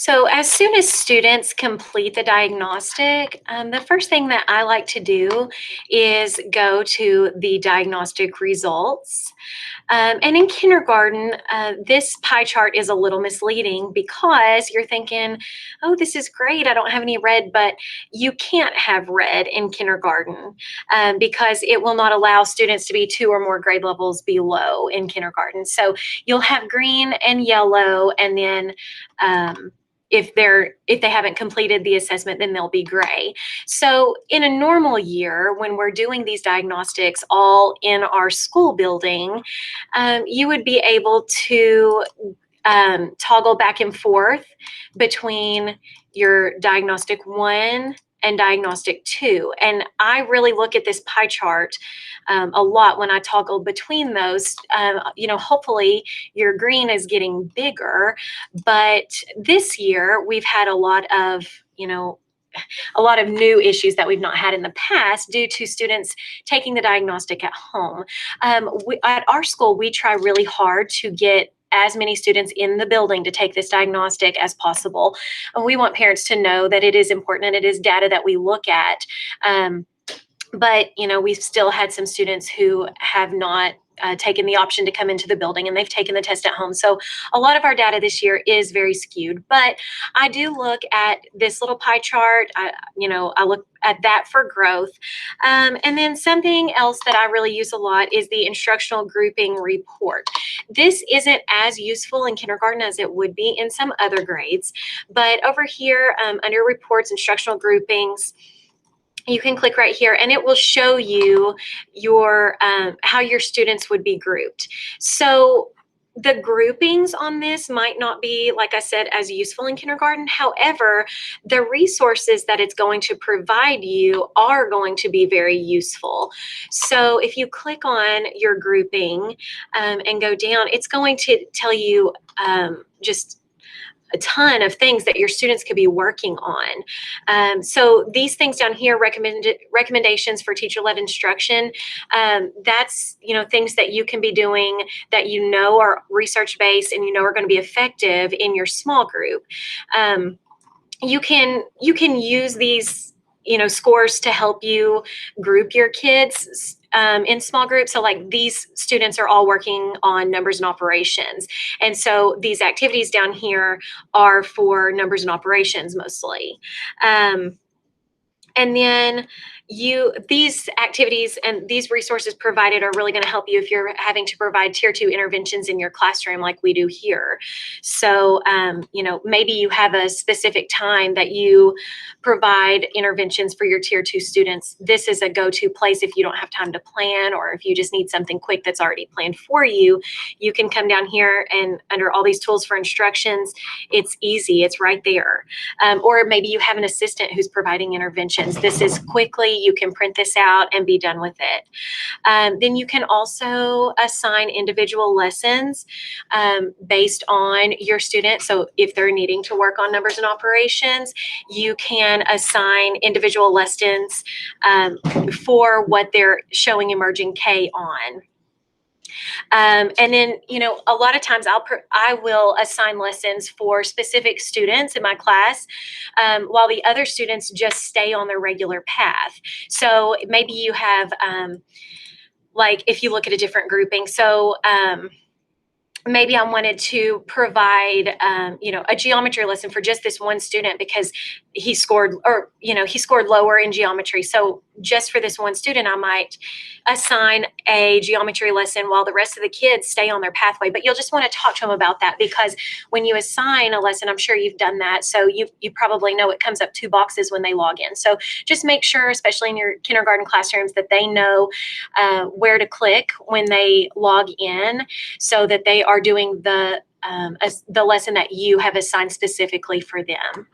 So as soon as students complete the diagnostic, the first thing that I like to do is go to the diagnostic results. And in kindergarten, this pie chart is a little misleading because you're thinking, oh, this is great. I don't have any red, but you can't have red in kindergarten because it will not allow students to be 2 or more grade levels below in kindergarten. So you'll have green and yellow, and then if they haven't completed the assessment, then they'll be gray. So in a normal year, when we're doing these diagnostics all in our school building, you would be able to toggle back and forth between your diagnostic 1 and diagnostic 2. And I really look at this pie chart a lot when I toggle between those. Hopefully your green is getting bigger, but this year we've had a lot of, a lot of new issues that we've not had in the past due to students taking the diagnostic at home. At our school, we try really hard to get as many students in the building to take this diagnostic as possible. And we want parents to know that it is important and it is data that we look at. But we've still had some students who have not taken the option to come into the building, and they've taken the test at home. So a lot of our data this year is very skewed, but I do look at this little pie chart. I look at that for growth. And then something else that I really use a lot is the instructional grouping report. This isn't as useful in kindergarten as it would be in some other grades, but over here under reports, instructional groupings, you can click right here and it will show you your how your students would be grouped. So the groupings on this might not be, like I said, as useful in kindergarten. However, the resources that it's going to provide you are going to be very useful. So if you click on your grouping and go down, it's going to tell you just a ton of things that your students could be working on. So these things down here, recommendations for teacher-led instruction, that's things that you can be doing that are research-based and are going to be effective in your small group. You can use these scores to help you group your kids in small groups. So like these students are all working on numbers and operations. And so these activities down here are for numbers and operations mostly. And then these activities and these resources provided are really going to help you if you're having to provide tier 2 interventions in your classroom like we do here. So, maybe you have a specific time that you provide interventions for your tier 2 students. This is a go-to place if you don't have time to plan, or if you just need something quick that's already planned for you. You can come down here and under all these tools for instructions, it's easy, it's right there. Or maybe you have an assistant who's providing interventions. This is quickly, you can print this out and be done with it. Then you can also assign individual lessons based on your student. So if they're needing to work on numbers and operations, you can assign individual lessons for what they're showing emerging K on. And then, a lot of times I will assign lessons for specific students in my class, while the other students just stay on their regular path. So maybe you have, like if you look at a different grouping, so maybe I wanted to provide, a geometry lesson for just this one student because he scored lower in geometry. So just for this one student, I might assign a geometry lesson while the rest of the kids stay on their pathway. But you'll just want to talk to them about that, because when you assign a lesson, I'm sure you've done that. So you probably know it comes up 2 boxes when they log in. So just make sure, especially in your kindergarten classrooms, that they know where to click when they log in, so that they are doing the lesson that you have assigned specifically for them.